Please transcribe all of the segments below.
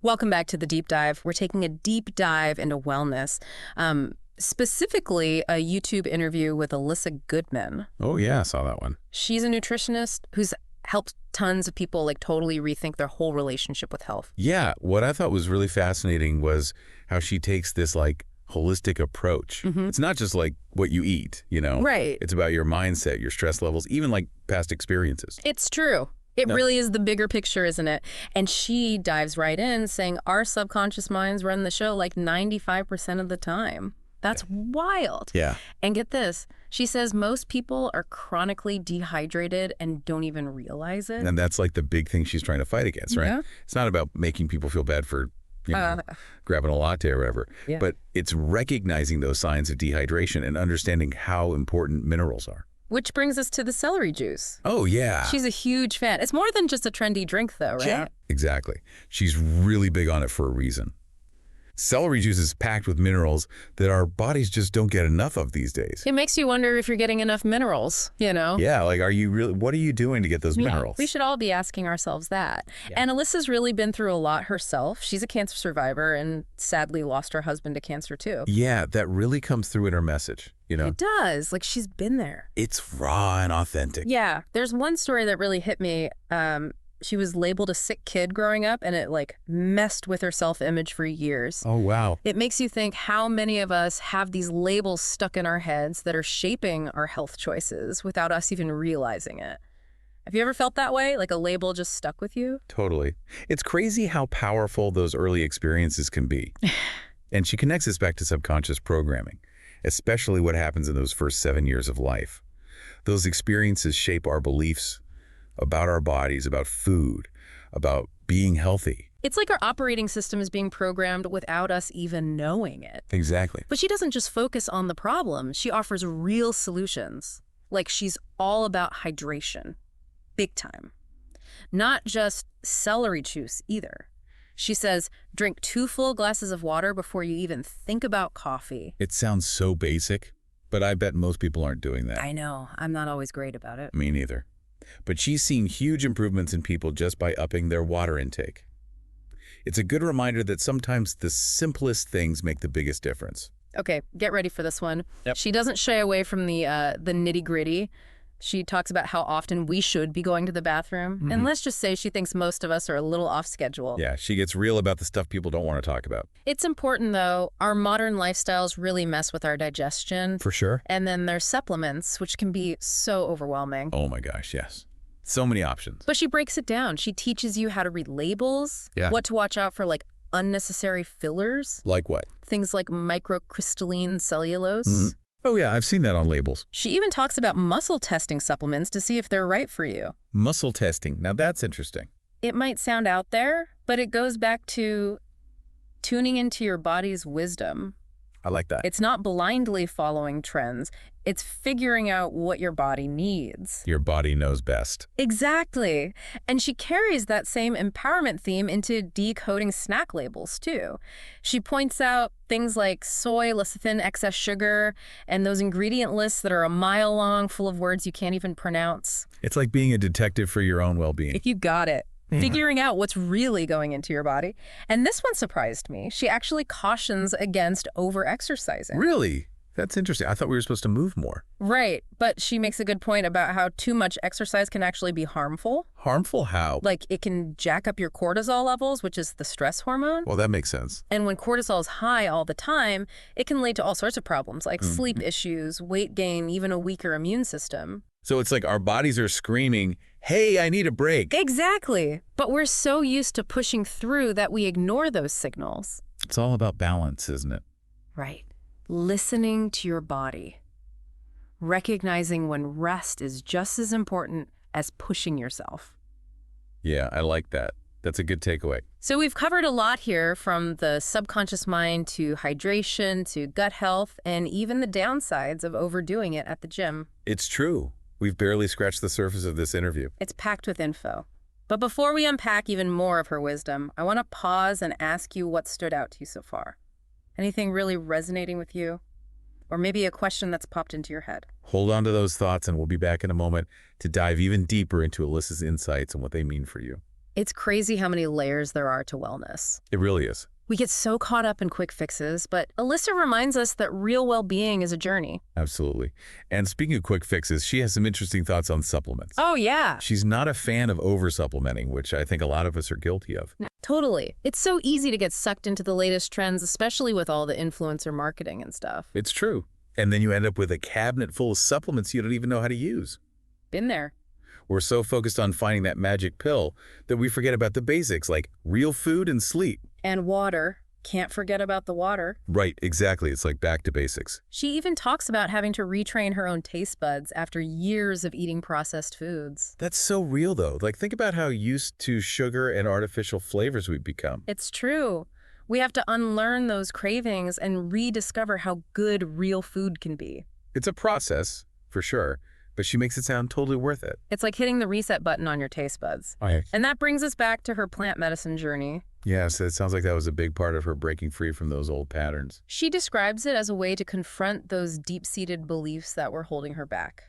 Welcome back to the deep dive. We're taking a deep dive into wellness, specifically a YouTube interview with Alyssa Goodman. Oh, yeah, I saw that one. She's a nutritionist who's helped tons of people like totally rethink their whole relationship with health. Yeah, what I thought was really fascinating was how she takes this like holistic approach. It's not just like what you eat, you know? Right. It's about your mindset, your stress levels, even like past experiences. It's true. It really is the bigger picture, isn't it? And she dives right in saying our subconscious minds run the show like 95% of the time. That's wild. Yeah. And get this, she says most people are chronically dehydrated and don't even realize it. And that's like the big thing she's trying to fight against, right? Yeah. It's not about making people feel bad for, you know, grabbing a latte or whatever, but it's recognizing those signs of dehydration and understanding how important minerals are. Which brings us to the celery juice. Oh, yeah. She's a huge fan. It's more than just a trendy drink, though, right? Yeah. Exactly. She's really big on it for a reason. Celery juice is packed with minerals that our bodies just don't get enough of these days. It makes you wonder if you're getting enough minerals, you know? Yeah, like what are you doing to get those minerals? We should all be asking ourselves that. And Alyssa's really been through a lot herself. She's a cancer survivor and sadly lost her husband to cancer too. Yeah, that really comes through in her message, you know? It does. Like she's been there. It's raw and authentic. Yeah. There's one story that really hit me. She was labeled a sick kid growing up, and it like messed with her self-image for years. Oh, wow. It makes you think how many of us have these labels stuck in our heads that are shaping our health choices without us even realizing it. Have you ever felt that way? Like a label just stuck with you? Totally. It's crazy how powerful those early experiences can be. And she connects this back to subconscious programming, especially what happens in those first 7 years of life. Those experiences shape our beliefs about our bodies, about food, about being healthy. It's like our operating system is being programmed without us even knowing it. Exactly. But she doesn't just focus on the problem. She offers real solutions. Like she's all about hydration. Big time. Not just celery juice either. She says, drink 2 full glasses of water before you even think about coffee. It sounds so basic, but I bet most people aren't doing that. I know. I'm not always great about it. Me neither. But she's seen huge improvements in people just by upping their water intake. It's a good reminder that sometimes the simplest things make the biggest difference. Okay, get ready for this one. Yep. She doesn't shy away from the nitty-gritty. She talks about how often we should be going to the bathroom. And let's just say she thinks most of us are a little off schedule. Yeah, she gets real about the stuff people don't want to talk about. It's important, though. Our modern lifestyles really mess with our digestion. For sure. And then there's supplements, which can be so overwhelming. Oh my gosh, yes. So many options. But she breaks it down. She teaches you how to read labels, what to watch out for, like unnecessary fillers. Like what? Things like microcrystalline cellulose. Oh yeah, I've seen that on labels. She even talks about muscle testing supplements to see if they're right for you. Muscle testing. Now that's interesting. It might sound out there, but it goes back to tuning into your body's wisdom. I like that. It's not blindly following trends. It's figuring out what your body needs. Your body knows best. Exactly. And she carries that same empowerment theme into decoding snack labels, too. She points out things like soy, lecithin, excess sugar, and those ingredient lists that are a mile long, full of words you can't even pronounce. It's like being a detective for your own well-being. You got it. Figuring out what's really going into your body. And this one surprised me. She actually cautions against over-exercising. Really? That's interesting. I thought we were supposed to move more. Right. But she makes a good point about how too much exercise can actually be harmful. Harmful how? Like it can jack up your cortisol levels, which is the stress hormone. Well, that makes sense. And when cortisol is high all the time, it can lead to all sorts of problems like sleep issues, weight gain, even a weaker immune system. So it's like our bodies are screaming, hey, I need a break. Exactly. But we're so used to pushing through that we ignore those signals. It's all about balance, isn't it? Right. Listening to your body. Recognizing when rest is just as important as pushing yourself. Yeah, I like that. That's a good takeaway. So we've covered a lot here, from the subconscious mind to hydration to gut health and even the downsides of overdoing it at the gym. It's true. We've barely scratched the surface of this interview. It's packed with info. But before we unpack even more of her wisdom, I want to pause and ask you what stood out to you so far. Anything really resonating with you? Or maybe a question that's popped into your head? Hold on to those thoughts and we'll be back in a moment to dive even deeper into Alyssa's insights and what they mean for you. It's crazy how many layers there are to wellness. It really is. We get so caught up in quick fixes, but Alyssa reminds us that real well-being is a journey. Absolutely. And speaking of quick fixes, she has some interesting thoughts on supplements. Oh, yeah. She's not a fan of over-supplementing, which I think a lot of us are guilty of. Totally. It's so easy to get sucked into the latest trends, especially with all the influencer marketing and stuff. It's true. And then you end up with a cabinet full of supplements you don't even know how to use. Been there. We're so focused on finding that magic pill that we forget about the basics, like real food and sleep. And water. Can't forget about the water. Right, exactly. It's like back to basics. She even talks about having to retrain her own taste buds after years of eating processed foods. That's so real, though. Like, think about how used to sugar and artificial flavors we've become. It's true. We have to unlearn those cravings and rediscover how good real food can be. It's a process, for sure, but she makes it sound totally worth it. It's like hitting the reset button on your taste buds. And that brings us back to her plant medicine journey. Yes, it sounds like that was a big part of her breaking free from those old patterns. She describes it as a way to confront those deep-seated beliefs that were holding her back.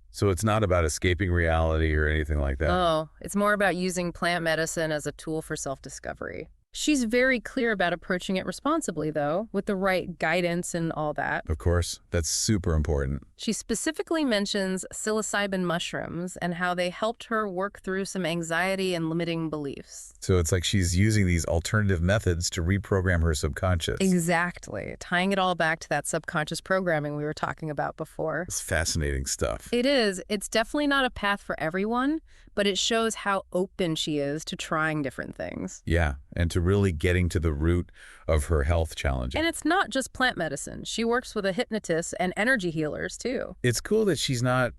So it's not about escaping reality or anything like that. Oh, it's more about using plant medicine as a tool for self-discovery. She's very clear about approaching it responsibly, though, with the right guidance and all that. Of course, that's super important. She specifically mentions psilocybin mushrooms and how they helped her work through some anxiety and limiting beliefs. So it's like she's using these alternative methods to reprogram her subconscious. Exactly. Tying it all back to that subconscious programming we were talking about before. It's fascinating stuff. It is. It's definitely not a path for everyone, but it shows how open she is to trying different things. Yeah, and to really getting to the root of her health challenges. And it's not just plant medicine. She works with a hypnotist and energy healers, too. It's cool that she's not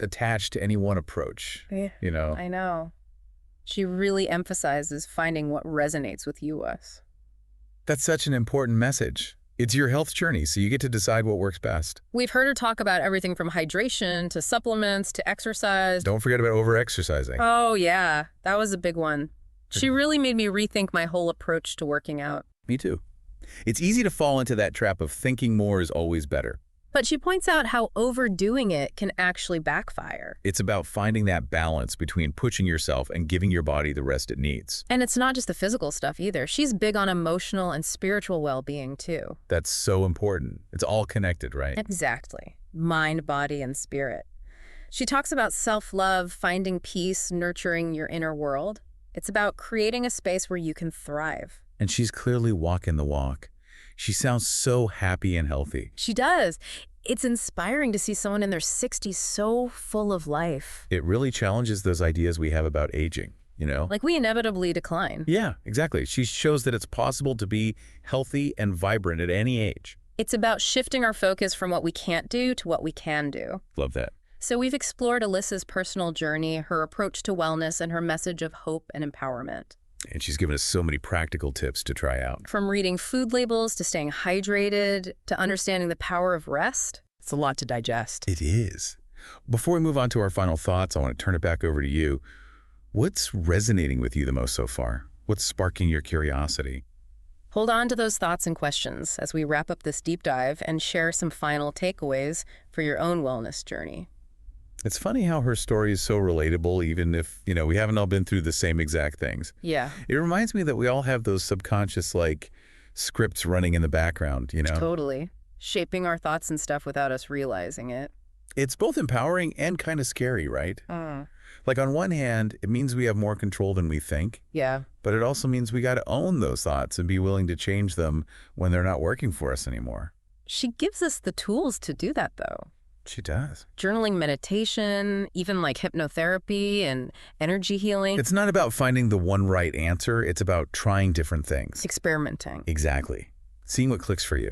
attached to any one approach, you know? I know. She really emphasizes finding what resonates with us. That's such an important message. It's your health journey, so you get to decide what works best. We've heard her talk about everything from hydration to supplements to exercise. Don't forget about over-exercising. Oh, yeah. That was a big one. She really made me rethink my whole approach to working out. Me too. It's easy to fall into that trap of thinking more is always better. But she points out how overdoing it can actually backfire. It's about finding that balance between pushing yourself and giving your body the rest it needs. And it's not just the physical stuff either. She's big on emotional and spiritual well-being too. That's so important. It's all connected, right? Exactly. Mind, body, and spirit. She talks about self-love, finding peace, nurturing your inner world. It's about creating a space where you can thrive. And she's clearly walking the walk. She sounds so happy and healthy. She does. It's inspiring to see someone in their 60s so full of life. It really challenges those ideas we have about aging, you know? Like we inevitably decline. Yeah, exactly. She shows that it's possible to be healthy and vibrant at any age. It's about shifting our focus from what we can't do to what we can do. Love that. So we've explored Alyssa's personal journey, her approach to wellness, and her message of hope and empowerment. And she's given us so many practical tips to try out. From reading food labels to staying hydrated to understanding the power of rest. It's a lot to digest. It is. Before we move on to our final thoughts, I want to turn it back over to you. What's resonating with you the most so far? What's sparking your curiosity? Hold on to those thoughts and questions as we wrap up this deep dive and share some final takeaways for your own wellness journey. It's funny how her story is so relatable, even if, we haven't all been through the same exact things. Yeah. It reminds me that we all have those subconscious, scripts running in the background, Totally. Shaping our thoughts and stuff without us realizing it. It's both empowering and kind of scary, right? Like on one hand, it means we have more control than we think. Yeah. But it also means we got to own those thoughts and be willing to change them when they're not working for us anymore. She gives us the tools to do that, though. She does. Journaling, meditation, even like hypnotherapy and energy healing. It's not about finding the one right answer. It's about trying different things. Experimenting. Exactly. Seeing what clicks for you.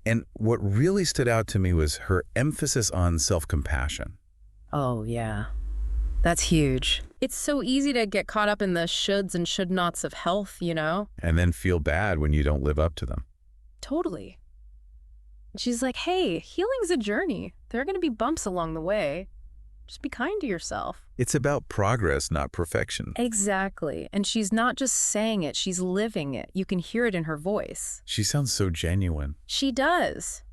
And what really stood out to me was her emphasis on self-compassion. Oh, yeah. That's huge. It's so easy to get caught up in the shoulds and should-nots of health, And then feel bad when you don't live up to them. Totally. She's like, hey, healing's a journey. There are going to be bumps along the way. Just be kind to yourself. It's about progress, not perfection. Exactly. And she's not just saying it, she's living it. You can hear it in her voice. She sounds so genuine. She does.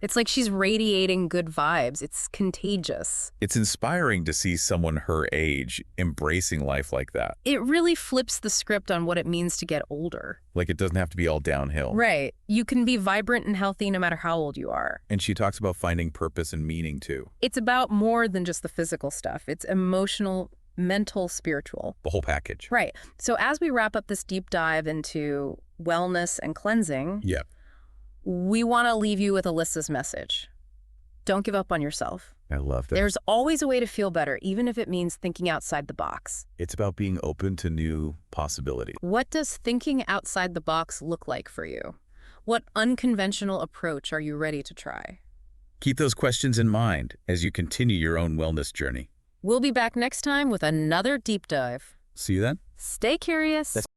It's like she's radiating good vibes. It's contagious. It's inspiring to see someone her age embracing life like that. It really flips the script on what it means to get older. Like it doesn't have to be all downhill. Right. You can be vibrant and healthy no matter how old you are. And she talks about finding purpose and meaning too. It's about more than just the physical stuff. It's emotional, mental, spiritual. The whole package. Right. So as we wrap up this deep dive into wellness and cleansing, Yeah. we want to leave you with Alyssa's message. Don't give up on yourself. I love that. There's always a way to feel better, even if it means thinking outside the box. It's about being open to new possibilities. What does thinking outside the box look like for you? What unconventional approach are you ready to try? Keep those questions in mind as you continue your own wellness journey. We'll be back next time with another deep dive. See you then. Stay curious.